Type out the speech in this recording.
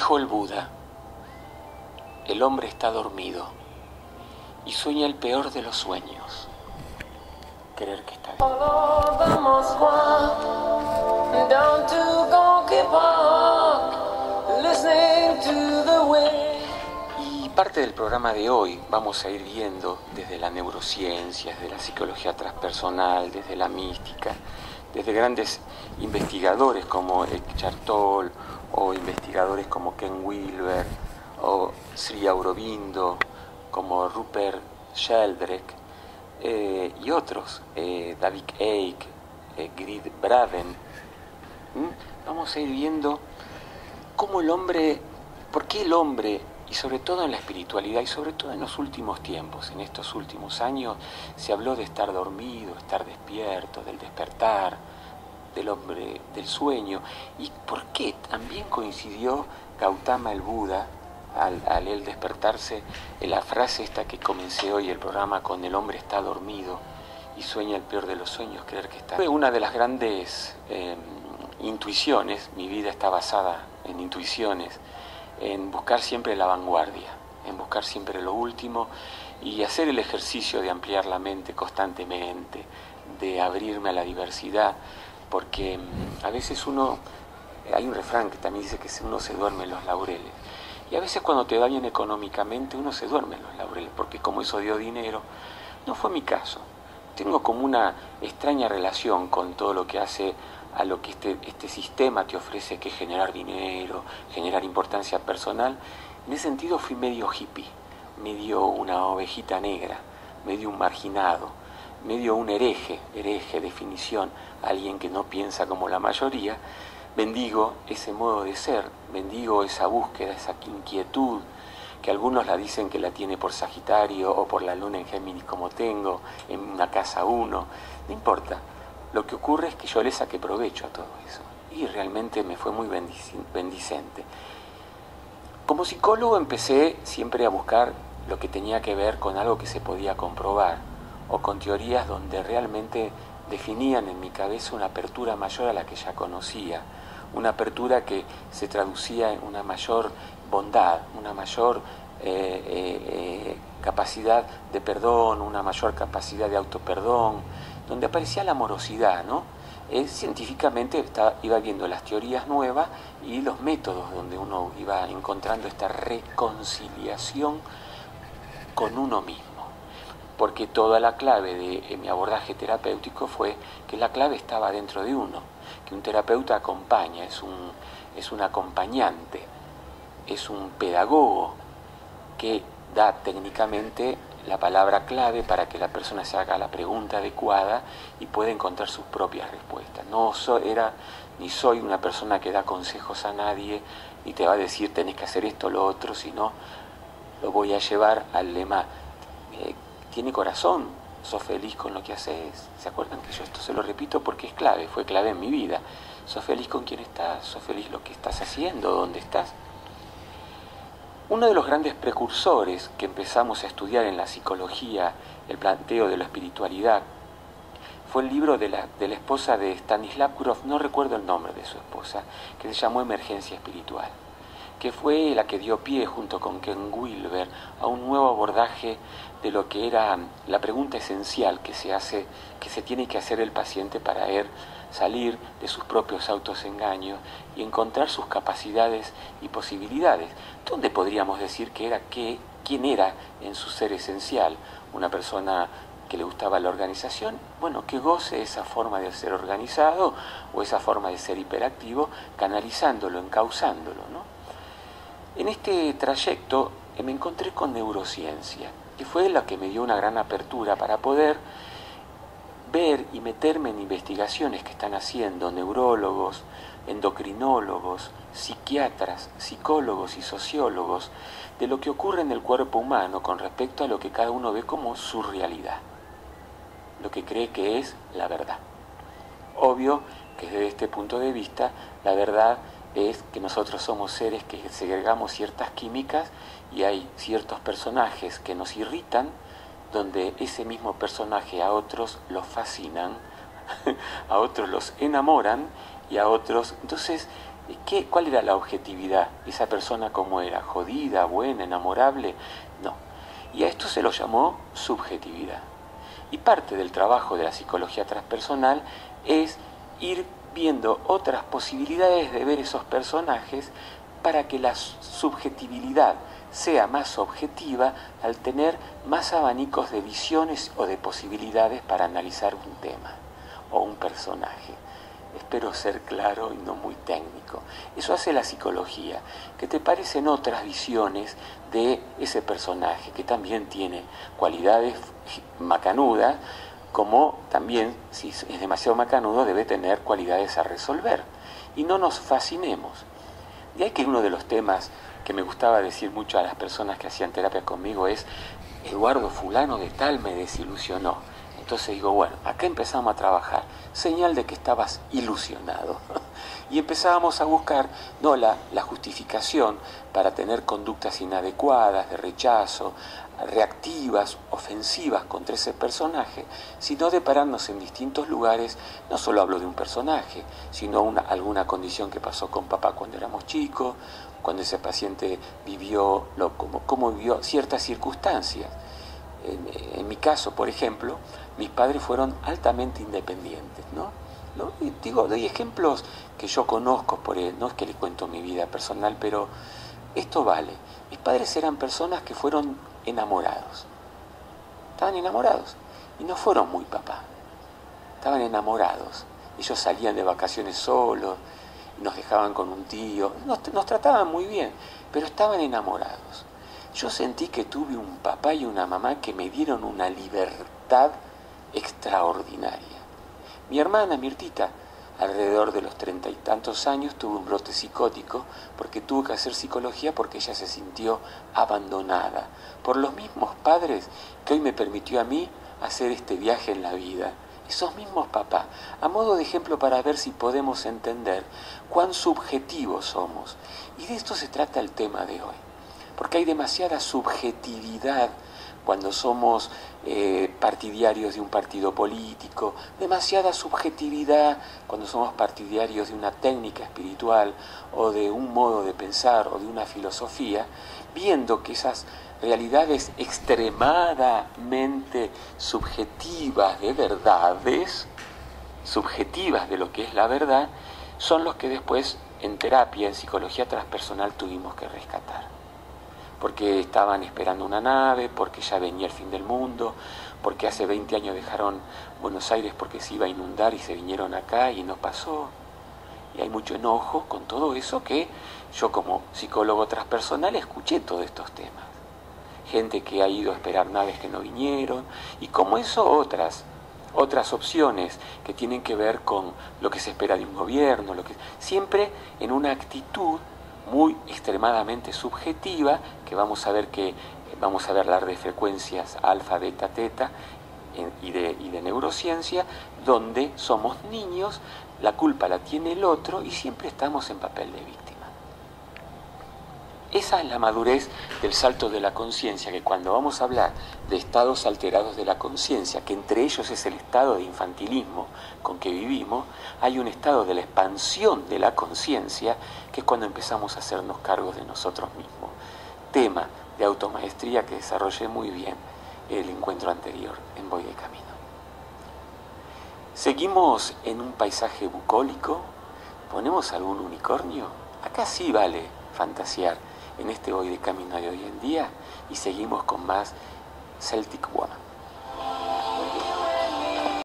Dijo el Buda: el hombre está dormido y sueña el peor de los sueños, creer que está bien. Y parte del programa de hoy vamos a ir viendo desde la neurociencia, desde la psicología transpersonal, desde la mística, desde grandes investigadores como Eckhart Tolle, o investigadores como Ken Wilber, o Sri Aurobindo, como Rupert Sheldrake, y otros, David Icke, Grid Braden. Vamos a ir viendo cómo el hombre, por qué el hombre, y sobre todo en la espiritualidad, y sobre todo en los últimos tiempos, en estos últimos años, se habló de estar dormido, estar despierto, del despertar, del hombre, del sueño, y por qué también coincidió Gautama el Buda al él despertarse en la frase esta que comencé hoy el programa con: el hombre está dormido y sueña el peor de los sueños, creer que está. Fue una de las grandes intuiciones. Mi vida está basada en intuiciones, en buscar siempre la vanguardia, en buscar siempre lo último y hacer el ejercicio de ampliar la mente constantemente, de abrirme a la diversidad, porque a veces hay un refrán que también dice que uno se duerme en los laureles, y a veces cuando te va bien económicamente uno se duerme en los laureles, porque como eso dio dinero. No fue mi caso. Tengo como una extraña relación con todo lo que hace a lo que este sistema te ofrece, que es generar dinero, generar importancia personal. En ese sentido fui medio hippie, medio una ovejita negra, medio un marginado, medio un hereje, definición, alguien que no piensa como la mayoría. Bendigo ese modo de ser, bendigo esa búsqueda, esa inquietud, que algunos la dicen que la tiene por Sagitario o por la luna en Géminis, como tengo, en una casa 1, no importa. Lo que ocurre es que yo le saqué provecho a todo eso, y realmente me fue muy bendicente. Como psicólogo empecé siempre a buscar lo que tenía que ver con algo que se podía comprobar, o con teorías donde realmente definían en mi cabeza una apertura mayor a la que ya conocía, una apertura que se traducía en una mayor bondad, una mayor capacidad de perdón, una mayor capacidad de autoperdón, donde aparecía la amorosidad, ¿no? Científicamente iba viendo las teorías nuevas y los métodos donde uno iba encontrando esta reconciliación con uno mismo. Porque toda la clave de mi abordaje terapéutico fue que la clave estaba dentro de uno, que un terapeuta acompaña, es un acompañante, es un pedagogo que da técnicamente la palabra clave para que la persona se haga la pregunta adecuada y pueda encontrar sus propias respuestas. No ni soy una persona que da consejos a nadie, ni te va a decir tenés que hacer esto o lo otro, sino lo voy a llevar al lema: tiene corazón, sos feliz con lo que haces. ¿Se acuerdan que yo esto se lo repito porque es clave, fue clave en mi vida? ¿Sos feliz con quién estás? ¿Sos feliz lo que estás haciendo? ¿Dónde estás? Uno de los grandes precursores que empezamos a estudiar en la psicología, el planteo de la espiritualidad, fue el libro de la esposa de Stanislav Grof, no recuerdo el nombre de su esposa, que se llamó Emergencia Espiritual, que fue la que dio pie, junto con Ken Wilber, a un nuevo abordaje de lo que era la pregunta esencial que se tiene que hacer el paciente para salir de sus propios autoengaños y encontrar sus capacidades y posibilidades. ¿Dónde podríamos decir quién era en su ser esencial? Una persona que le gustaba la organización, bueno, que goce esa forma de ser organizado o esa forma de ser hiperactivo, canalizándolo, encauzándolo, ¿no? En este trayecto me encontré con neurociencia, que fue la que me dio una gran apertura para poder ver y meterme en investigaciones que están haciendo neurólogos, endocrinólogos, psiquiatras, psicólogos y sociólogos de lo que ocurre en el cuerpo humano con respecto a lo que cada uno ve como su realidad, lo que cree que es la verdad. Obvio que desde este punto de vista la verdad es que nosotros somos seres que segregamos ciertas químicas y hay ciertos personajes que nos irritan, donde ese mismo personaje a otros los fascinan, a otros los enamoran y a otros... Entonces, ¿Cuál era la objetividad? ¿Esa persona cómo era? ¿Jodida, buena, enamorable? No. Y a esto se lo llamó subjetividad. Y parte del trabajo de la psicología transpersonal es ir viendo otras posibilidades de ver esos personajes para que la subjetividad sea más objetiva al tener más abanicos de visiones o de posibilidades para analizar un tema o un personaje. Espero ser claro y no muy técnico. Eso hace la psicología, que te parecen otras visiones de ese personaje, que también tiene cualidades macanudas, como también, si es demasiado macanudo, debe tener cualidades a resolver. Y no nos fascinemos. De ahí que uno de los temas que me gustaba decir mucho a las personas que hacían terapia conmigo es: Eduardo fulano de tal me desilusionó. Entonces digo, bueno, acá empezamos a trabajar, señal de que estabas ilusionado. Y empezábamos a buscar no la justificación para tener conductas inadecuadas, de rechazo, reactivas, ofensivas contra ese personaje, sino de pararnos en distintos lugares. No solo hablo de un personaje, sino alguna condición que pasó con papá cuando éramos chicos, cuando ese paciente vivió, cómo vivió ciertas circunstancias. En mi caso, por ejemplo, mis padres fueron altamente independientes, ¿no? Doy ejemplos que yo conozco, no es que les cuento mi vida personal, pero esto vale. Mis padres eran personas que fueron enamorados. Estaban enamorados y no fueron muy papá. Estaban enamorados. Ellos salían de vacaciones solos, nos dejaban con un tío, nos trataban muy bien, pero estaban enamorados. Yo sentí que tuve un papá y una mamá que me dieron una libertad extraordinaria. Mi hermana Mirtita, alrededor de los 30 y tantos años, tuvo un brote psicótico porque tuvo que hacer psicología porque ella se sintió abandonada por los mismos padres que hoy me permitió a mí hacer este viaje en la vida. Esos mismos papás, a modo de ejemplo para ver si podemos entender cuán subjetivos somos. Y de esto se trata el tema de hoy. Porque hay demasiada subjetividad cuando somos partidarios de un partido político, demasiada subjetividad cuando somos partidarios de una técnica espiritual o de un modo de pensar o de una filosofía, viendo que esas realidades extremadamente subjetivas de verdades, subjetivas de lo que es la verdad, son los que después en terapia, en psicología transpersonal tuvimos que rescatar. Porque estaban esperando una nave, porque ya venía el fin del mundo, porque hace 20 años dejaron Buenos Aires porque se iba a inundar y se vinieron acá y no pasó. Y hay mucho enojo con todo eso que yo como psicólogo transpersonal escuché todos estos temas. Gente que ha ido a esperar naves que no vinieron, y como eso otras opciones que tienen que ver con lo que se espera de un gobierno, siempre en una actitud muy extremadamente subjetiva, que vamos a ver hablar de frecuencias alfa, beta, teta y de neurociencia, donde somos niños, la culpa la tiene el otro y siempre estamos en papel de víctima. Esa es la madurez del salto de la conciencia, que cuando vamos a hablar de estados alterados de la conciencia, que entre ellos es el estado de infantilismo con que vivimos, hay un estado de la expansión de la conciencia, que es cuando empezamos a hacernos cargos de nosotros mismos. Tema de automaestría que desarrollé muy bien el encuentro anterior en Voy de Camino. Seguimos en un paisaje bucólico, ponemos algún unicornio, acá sí vale fantasear en este Voy de Camino de hoy en día, y seguimos con más Celtic Woman.